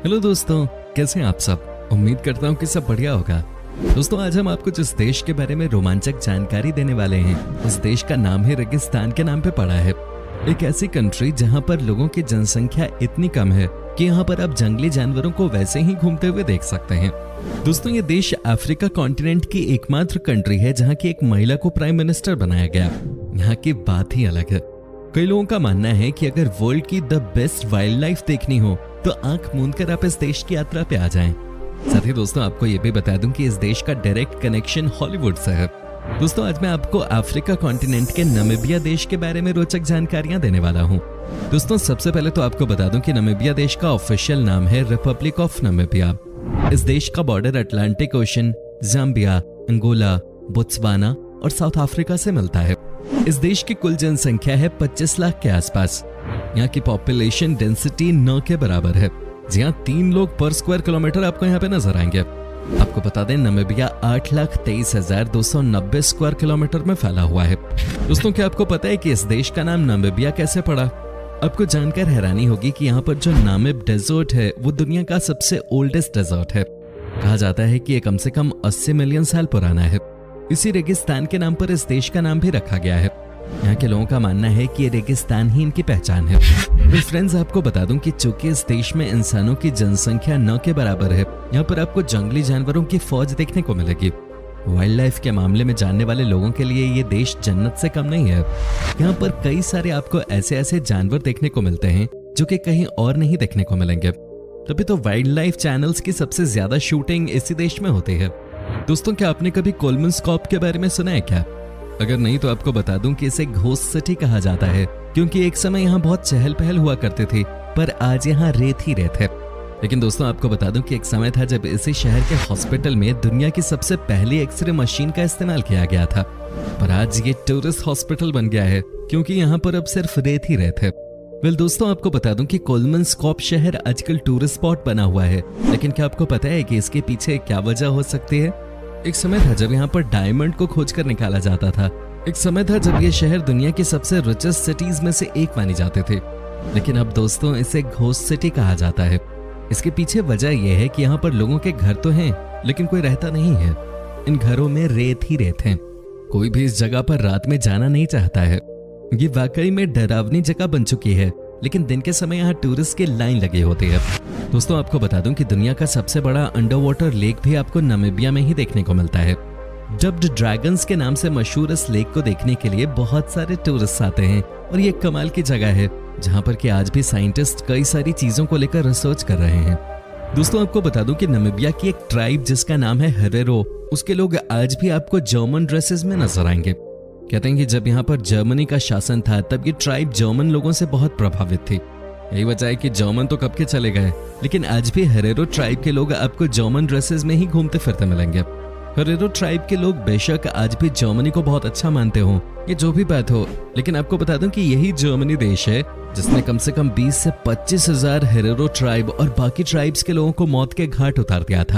Hello दोस्तों, कैसे हैं आप सब। उम्मीद करता हूँ कि सब बढ़िया होगा। दोस्तों, आज हम आपको जिस देश के बारे में रोमांचक जानकारी देने वाले हैं, उस देश का नाम ही रेगिस्तान के नाम पे पड़ा है। एक ऐसी कंट्री जहाँ पर लोगों की जनसंख्या इतनी कम है कि यहाँ पर आप जंगली जानवरों को वैसे ही घूमते हुए देख सकते हैं। दोस्तों, ये देश अफ्रीका कॉन्टिनेंट की एकमात्र कंट्री है जहाँ की एक महिला को प्राइम मिनिस्टर बनाया गया। यहाँ की बात ही अलग है। कई लोगों का मानना है कि अगर वर्ल्ड की द बेस्ट वाइल्ड लाइफ देखनी हो तो आंख मूंद कर आप इस देश की यात्रा पे आ जाएं। साथ ही दोस्तों, आपको ये भी बता दूं कि इस देश का डायरेक्ट कनेक्शन हॉलीवुड से है। दोस्तों, आज मैं आपको अफ्रीका कॉन्टिनेंट के नामीबिया देश के बारे में रोचक जानकारियां देने वाला हूं। दोस्तों, सबसे पहले तो आपको बता दूं कि नामीबिया देश का ऑफिशियल नाम है रिपब्लिक ऑफ नामीबिया। इस देश का border Atlantic ocean, Zambia, Angola, Botswana और साउथ अफ्रीका से मिलता है। इस देश की कुल जनसंख्या है 25 लाख के आसपास। यहाँ की पॉपुलेशन डेंसिटी 9 के बराबर है। जी हाँ, 3 लोग पर स्क्वायर किलोमीटर आपको यहाँ पे नजर आएंगे। आपको बता दें, नामीबिया 8,23,290 स्क्वायर किलोमीटर में फैला हुआ है। दोस्तों, क्या आपको पता है कि इस देश का नाम नामीबिया कैसे पड़ा? आपको जानकर हैरानी होगी कि यहाँ पर जो नामिब डेजर्ट है वो दुनिया का सबसे ओल्डेस्ट डेजर्ट है। कहा जाता है कि ये कम से कम 80 मिलियन साल पुराना है। इसी रेगिस्तान के नाम पर इस देश का नाम भी रखा गया है। यहाँ के लोगों का मानना है कि ये रेगिस्तान ही इनकी पहचान है। तो फ्रेंड्स, आपको बता दूं कि चूंकि इस देश में इंसानों की जनसंख्या 9 के बराबर है, यहाँ पर आपको जंगली जानवरों की फौज देखने को मिलेगी। वाइल्ड लाइफ के मामले में जानने वाले लोगों के लिए ये देश जन्नत से कम नहीं है। यहाँ पर कई सारे आपको ऐसे जानवर देखने को मिलते हैं जो कि कहीं और नहीं देखने को मिलेंगे। तभी तो वाइल्ड लाइफ चैनल्स की सबसे ज्यादा शूटिंग इसी देश में होती है। दोस्तों, क्या आपने कभी कोलमनस्कॉप के बारे में सुना है क्या? अगर नहीं तो आपको बता दूं कि इसे घोस्ट सिटी कहा जाता है, क्योंकि एक समय यहाँ बहुत चहल पहल हुआ करते थे, पर आज यहाँ रेत ही रेत है। लेकिन दोस्तों, आपको बता दूं कि एक समय था जब इसी शहर के हॉस्पिटल में दुनिया की सबसे पहली एक्सरे मशीन का इस्तेमाल किया गया था। पर आज ये टूरिस्ट हॉस्पिटल बन गया है, क्योंकि यहाँ पर अब सिर्फ रेत ही रेत है। दोस्तों, आपको बता दूं कि कोलमनस्कॉप शहर आजकल टूरिस्ट स्पॉट बना हुआ है। लेकिन क्या आपको पता है कि इसके पीछे क्या वजह हो सकती है? एक समय था जब यहाँ पर डायमंड को खोजकर निकाला जाता था। एक समय था जब ये शहर दुनिया की सबसे रिचेस्ट सिटीज में से एक माने जाते थे। लेकिन अब दोस्तों, इसे घोस्ट सिटी कहा जाता है। इसके पीछे वजह यह है कि यहाँ पर लोगों के घर तो हैं, लेकिन कोई रहता नहीं है। इन घरों में रेत ही रेत है। कोई भी इस जगह पर रात में जाना नहीं चाहता है। ये वाकई में डरावनी जगह बन चुकी है, लेकिन दिन के समय यहाँ टूरिस्ट की लाइन लगी होती है। दोस्तों, आपको बता दूं कि दुनिया का सबसे बड़ा अंडर वाटर लेक भी आपको नामीबिया में ही देखने को मिलता है। डब्ड ड्रैगन्स के नाम से मशहूर इस लेक को देखने के लिए बहुत सारे टूरिस्ट आते हैं और ये कमाल की जगह है जहाँ पर कि आज भी साइंटिस्ट कई सारी चीजों को लेकर रिसर्च कर रहे हैं। दोस्तों, आपको बता दूं कि नामीबिया की एक ट्राइब जिसका नाम है हेरेरो, उसके लोग आज भी आपको जर्मन ड्रेसेस में नजर आएंगे। कहते हैं कि जब यहाँ पर जर्मनी का शासन था तब ये ट्राइब जर्मन लोगों से बहुत प्रभावित थी। यही वजह है कि जर्मन तो कब के चले गए, लेकिन आज भी हेरेरो ट्राइब के लोग आपको जर्मन ड्रेसेस में ही घूमते फिरते मिलेंगे। हेरेरो ट्राइब के लोग बेशक आज भी जर्मनी को बहुत अच्छा मानते हो, ये जो भी बात हो, लेकिन आपको बता दूं कि यही जर्मनी देश है जिसने कम से कम 20 से 25 हजार हेरेरो ट्राइब और बाकी ट्राइब्स के लोगों को मौत के घाट उतार दिया था।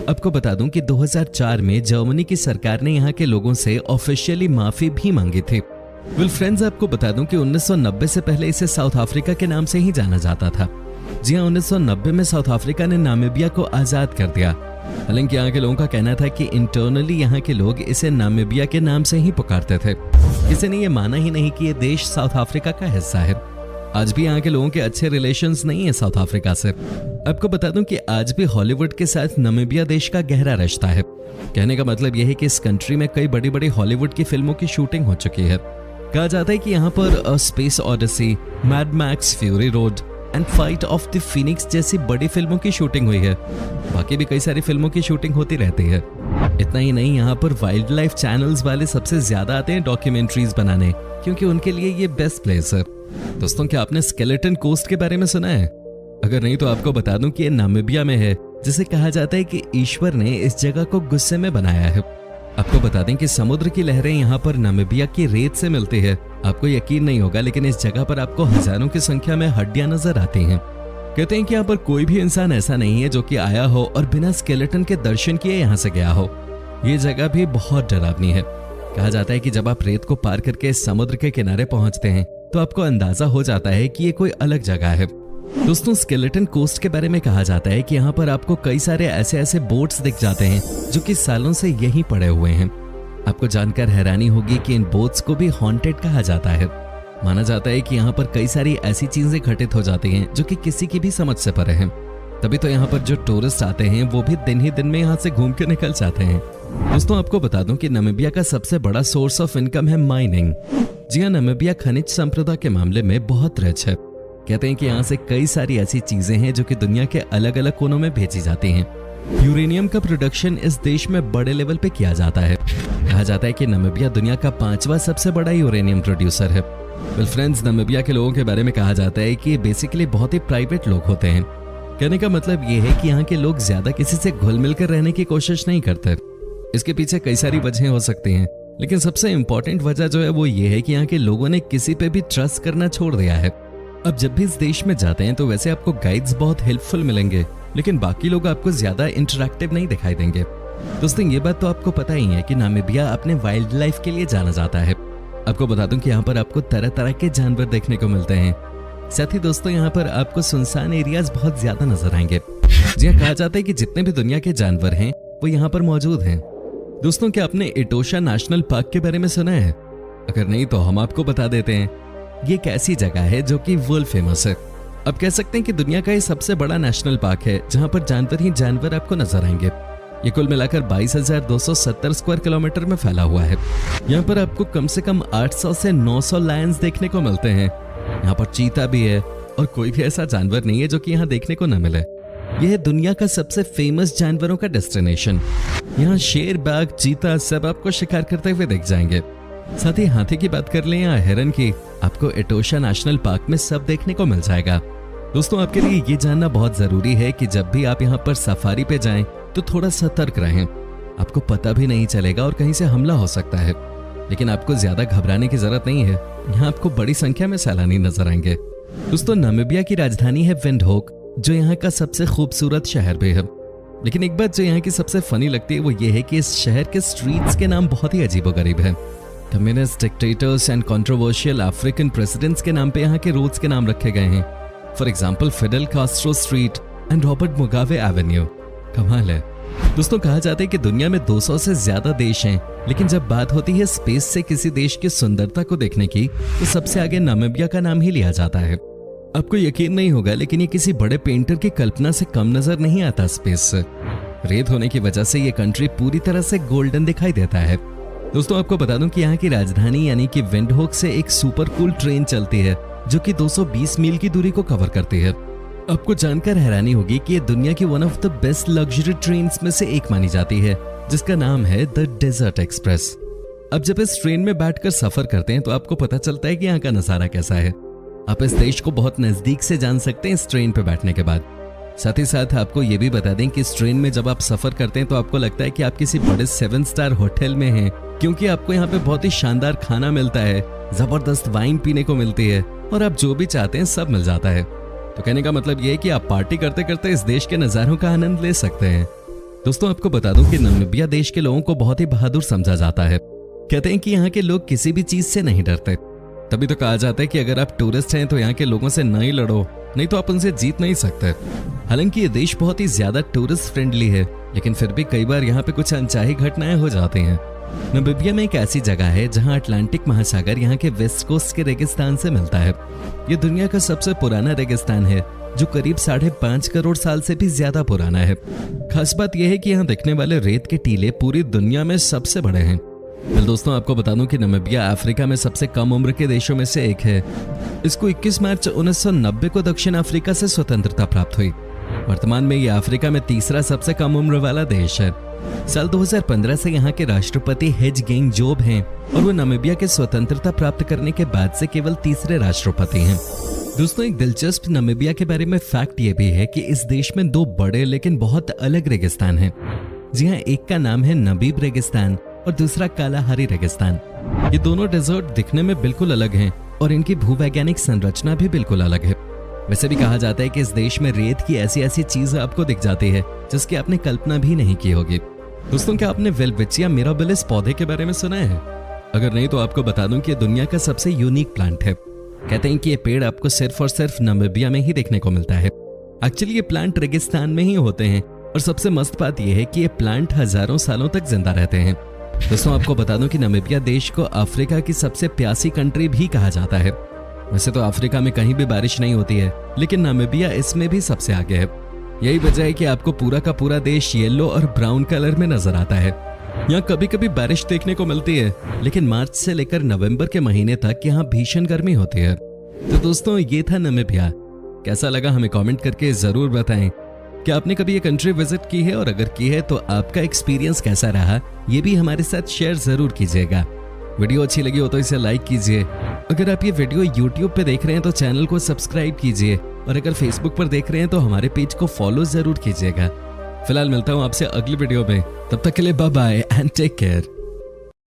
आपको बता दूं कि 2004 में जर्मनी की सरकार ने यहाँ के लोगों से ऑफिशियली माफी भी मांगी थी। फ्रेंड्स, आपको बता दूं कि 1990 से पहले इसे साउथ अफ्रीका के नाम से ही जाना जाता था। जी हाँ, 1990 में साउथ अफ्रीका ने नामीबिया को आजाद कर दिया। हालांकि यहाँ के लोगों का कहना था कि इंटरनली यहाँ के लोग इसे नामीबिया के नाम से ही पुकारते थे। किसी ने ये माना ही नहीं कि ये देश साउथ अफ्रीका का हिस्सा है। आज भी यहाँ के लोगों के अच्छे रिलेशंस नहीं है साउथ अफ्रीका से। आपको बता दूं कि आज भी हॉलीवुड के साथ नामीबिया देश का गहरा रिश्ता है। कहने का मतलब यह है कि इस कंट्री में कई बड़ी बड़ी हॉलीवुड की फिल्मों की शूटिंग हो चुकी है। कहा जाता है कि यहाँ पर space Odyssey, mad max fury road and fight of the Phoenix जैसी बड़ी फिल्मों की शूटिंग हुई है। बाकी भी कई सारी फिल्मों की शूटिंग होती रहती है। इतना ही नहीं, यहाँ पर वाइल्ड लाइफ चैनल्स वाले सबसे ज्यादा आते हैं डॉक्यूमेंट्रीज बनाने, क्योंकि उनके लिए ये बेस्ट प्लेस है। दोस्तों, क्या आपने स्केलेटन कोस्ट के बारे में सुना है? अगर नहीं तो आपको बता दूं कि ये नामीबिया में है, जिसे कहा जाता है कि ईश्वर ने इस जगह को गुस्से में बनाया है। आपको बता दें कि समुद्र की लहरें यहाँ पर नामीबिया की रेत से मिलती है। आपको यकीन नहीं होगा, लेकिन इस जगह पर आपको हजारों की संख्या में हड्डियां नजर आती हैं। कहते हैं कि यहाँ पर कोई भी इंसान ऐसा नहीं है जो कि आया हो और बिना स्केलेटन के दर्शन किए यहाँ से गया हो। ये जगह भी बहुत डरावनी है। कहा जाता है कि जब आप रेत को पार करके समुद्र के किनारे पहुंचते हैं तो आपको अंदाजा हो जाता है कि ये कोई अलग जगह है। दोस्तों स्केलेटन कोस्ट के बारे में कहा जाता है कि यहाँ पर आपको कई सारे ऐसे ऐसे बोट्स दिख जाते हैं जो कि सालों से यहीं पड़े हुए हैं। आपको जानकर हैरानी होगी कि इन बोट्स को भी हॉन्टेड कहा जाता है। माना जाता है कि यहाँ पर कई सारी ऐसी चीजें घटित हो जाती हैं जो कि किसी की भी समझ से परे हैं। तभी तो यहाँ पर जो टूरिस्ट आते हैं वो भी दिन ही दिन में यहाँ से घूम के निकल जाते हैं। दोस्तों आपको बता दूं कि नामीबिया का सबसे बड़ा सोर्स ऑफ इनकम है माइनिंग। जी हाँ, नामीबिया खनिज संपदा के मामले में बहुत रिच है। कहते हैं कि यहाँ से कई सारी ऐसी चीजें हैं जो कि दुनिया के अलग अलग कोनों में भेजी जाती हैं। यूरेनियम का प्रोडक्शन इस देश में बड़े लेवल पे किया जाता है। कहा जाता है कि नामीबिया दुनिया का 5वां सबसे बड़ा यूरेनियम प्रोड्यूसर है। वेल फ्रेंड्स, नामीबिया के लोगों के बारे में कहा जाता है कि बेसिकली बहुत ही प्राइवेट लोग होते हैं। कहने का मतलब ये है कि यहाँ के लोग ज्यादा किसी से घुल मिल कर रहने की कोशिश नहीं करते। इसके पीछे कई सारी वजहें हो सकती हैं, लेकिन सबसे इंपॉर्टेंट वजह जो है वो ये है कि यहाँ के लोगों ने किसी पे भी ट्रस्ट करना छोड़ दिया है। अब जब भी इस देश में जाते हैं तो वैसे आपको गाइड्स बहुत हेल्पफुल मिलेंगे, लेकिन बाकी लोग आपको ज्यादा इंटरैक्टिव नहीं दिखाई देंगे। दोस्तों ये बात तो आपको पता ही है कि नामीबिया अपने वाइल्ड लाइफ के लिए जाना जाता है। आपको बता दूं कि यहाँ पर आपको तरह तरह के जानवर देखने को मिलते हैं। साथ ही दोस्तों यहाँ पर आपको सुनसान एरियाज बहुत ज्यादा नजर आएंगे। जी हाँ, कहा जाता है कि जितने भी दुनिया के जानवर हैं वो यहाँ पर मौजूद हैं। दोस्तों क्या आपने इटोशा नेशनल पार्क के बारे में सुना है? अगर नहीं तो हम आपको बता देते हैं। ये एक ऐसी जगह है जो कि वर्ल्ड फेमस है। अब कह सकते हैं कि दुनिया का ये सबसे बड़ा नेशनल पार्क है जहां पर जानवर ही जानवर आपको नजर आएंगे। ये कुल मिलाकर 22,270 स्क्वायर किलोमीटर में फैला हुआ है। यहाँ पर आपको कम से कम 800 से 900 लायंस देखने को मिलते हैं। यहाँ पर चीता भी है और कोई भी ऐसा जानवर नहीं है जो कि यहाँ देखने को न मिले। यह है दुनिया का सबसे फेमस जानवरों का डेस्टिनेशन। यहाँ शेर, बाघ, चीता सब आपको शिकार करते हुए दिख जाएंगे। साथ ही हाथी की बात कर लें या हिरन की, आपको इटोशा नेशनल पार्क में सब देखने को मिल जाएगा। दोस्तों आपके लिए ये जानना बहुत जरूरी है कि जब भी आप यहाँ पर सफारी पे जाएं तो थोड़ा सतर्क रहें। आपको पता भी नहीं चलेगा और कहीं से हमला हो सकता है, लेकिन आपको ज्यादा घबराने की जरूरत नहीं है। यहाँ आपको बड़ी संख्या में सैलानी नजर आएंगे। दोस्तों नामीबिया की राजधानी है विंडहोक, जो यहाँ का सबसे खूबसूरत शहर भी है। लेकिन एक बात जो यहाँ की सबसे फनी लगती है वो ये है कि इस शहर के स्ट्रीट्स के नाम बहुत ही अजीबोगरीब है। Communist, dictators and controversial African presidents के नाम पे यहाँ के रोड्स के नाम रखे गए हैं। For example Fidel Castro street and Robert Mugabe avenue. कमाल है। दोस्तों कहा जाता है कि दुनिया में 200 से ज्यादा देश हैं, लेकिन जब बात होती है स्पेस से किसी देश की सुंदरता को देखने की तो सबसे आगे नामीबिया का नाम ही लिया जाता है। आपको यकीन नहीं होगा, लेकिन ये किसी बड़े पेंटर की कल्पना से कम नजर नहीं आता स्पेस से। रेत होने की वजह से ये कंट्री पूरी तरह से गोल्डन दिखाई देता है। दोस्तों आपको बता दूं कि यहाँ की राजधानी यानी कि विंडहोक से एक सुपर कूल ट्रेन चलती है जो कि 220 मील की दूरी को कवर करती है। आपको जानकर हैरानी होगी कि ये दुनिया की one of the best luxury trains में से एक मानी जाती है, जिसका नाम है द डेजर्ट एक्सप्रेस। अब जब इस ट्रेन में बैठकर सफर करते हैं तो आपको पता चलता है कि यहाँ का नजारा कैसा है। आप इस देश को बहुत नजदीक से जान सकते हैं इस ट्रेन पे बैठने के बाद। साथ ही साथ आपको ये भी बता दें कि इस ट्रेन में जब आप सफर करते हैं तो आपको लगता है कि आप किसी बड़े 7 स्टार होटल में हैं, क्योंकि आपको यहाँ पे बहुत ही शानदार खाना मिलता है, जबरदस्त वाइन पीने को मिलती है और आप जो भी चाहते हैं सब मिल जाता है। तो कहने का मतलब ये है कि आप पार्टी करते करते इस देश के नजारों का आनंद ले सकते हैं। दोस्तों आपको बता दूं कि नामीबिया देश के लोगों को बहुत ही बहादुर समझा जाता है। कहते हैं कि यहाँ के लोग किसी भी चीज से नहीं डरते। तभी तो कहा जाता है कि अगर आप टूरिस्ट हैं तो यहाँ के लोगों से नहीं लड़ो, नहीं तो आप उनसे जीत नहीं सकते। हालांकि ये देश बहुत ही ज्यादा टूरिस्ट फ्रेंडली है, लेकिन फिर भी कई बार यहाँ पे कुछ अनचाही घटनाएं हो जाती हैं। नामीबिया में एक ऐसी जगह है जहां अटलांटिक महासागर यहाँ के वेस्ट कोस्ट के रेगिस्तान से मिलता है। ये दुनिया का सबसे पुराना रेगिस्तान है जो करीब 5.5 करोड़ साल से भी ज्यादा पुराना है। खास बात यह है कि यहाँ दिखने वाले रेत के टीले पूरी दुनिया में सबसे बड़े हैं। दोस्तों आपको बता दूं कि नामीबिया अफ्रीका में सबसे कम उम्र के देशों में से एक है। इसको 21 मार्च 1990 को दक्षिण अफ्रीका से स्वतंत्रता प्राप्त हुई। वर्तमान में यह अफ्रीका में तीसरा सबसे कम उम्र वाला देश है। साल 2015 से यहाँ के राष्ट्रपति हेजगेंग जोब हैं और वो नामीबिया के स्वतंत्रता प्राप्त करने के बाद से केवल तीसरे राष्ट्रपति हैं। दोस्तों एक दिलचस्प नामीबिया के बारे में फैक्ट ये भी है कि इस देश में 2 बड़े लेकिन बहुत अलग रेगिस्तान हैं। जी हाँ, एक का नाम है नबीब रेगिस्तान और दूसरा कालाहारी रेगिस्तान। ये दोनों डेजर्ट दिखने में बिल्कुल अलग हैं और इनकी भूवैज्ञानिक संरचना भी बिल्कुल अलग है। वैसे भी कहा जाता है कि इस देश में रेत की ऐसी ऐसी चीज आपको दिख जाती है जिसकी आपने कल्पना भी नहीं की होगी। दोस्तों क्या आपने वेलविचिया मिराबिलिस पौधे के बारे में सुना है? अगर नहीं तो आपको बता दूं कि दुनिया का सबसे यूनिक प्लांट है। कहते हैं कि ये पेड़ आपको सिर्फ और सिर्फ नामीबिया में ही देखने को मिलता है। एक्चुअली ये प्लांट रेगिस्तान में ही होते हैं और सबसे मस्त बात यह है कि ये प्लांट हजारों सालों तक जिंदा रहते हैं। दोस्तों आपको बता दूं कि नामीबिया देश को अफ्रीका की सबसे प्यासी कंट्री भी कहा जाता है। वैसे तो अफ्रीका में कहीं भी बारिश नहीं होती है, लेकिन नामीबिया इसमें भी सबसे आगे है। यही वजह है कि आपको पूरा का पूरा देश येलो और ब्राउन कलर में नजर आता है। यहाँ कभी कभी बारिश देखने को मिलती है, लेकिन मार्च से लेकर नवंबर के महीने तक यहाँ भीषण गर्मी होती है। तो दोस्तों ये था नामीबिया। कैसा लगा हमें कमेंट करके जरूर बताएं। क्या आपने कभी ये कंट्री विजिट की है, और अगर की है तो आपका एक्सपीरियंस कैसा रहा ये भी हमारे साथ शेयर जरूर कीजिएगा। वीडियो अच्छी लगी हो तो इसे लाइक कीजिए। अगर आप ये वीडियो YouTube पे देख रहे हैं तो चैनल को सब्सक्राइब कीजिए, और अगर Facebook पर देख रहे हैं तो हमारे पेज को फॉलो जरूर कीजिएगा। फिलहाल मिलता हूँ आपसे अगली वीडियो में, तब तक के लिए bye bye and take care.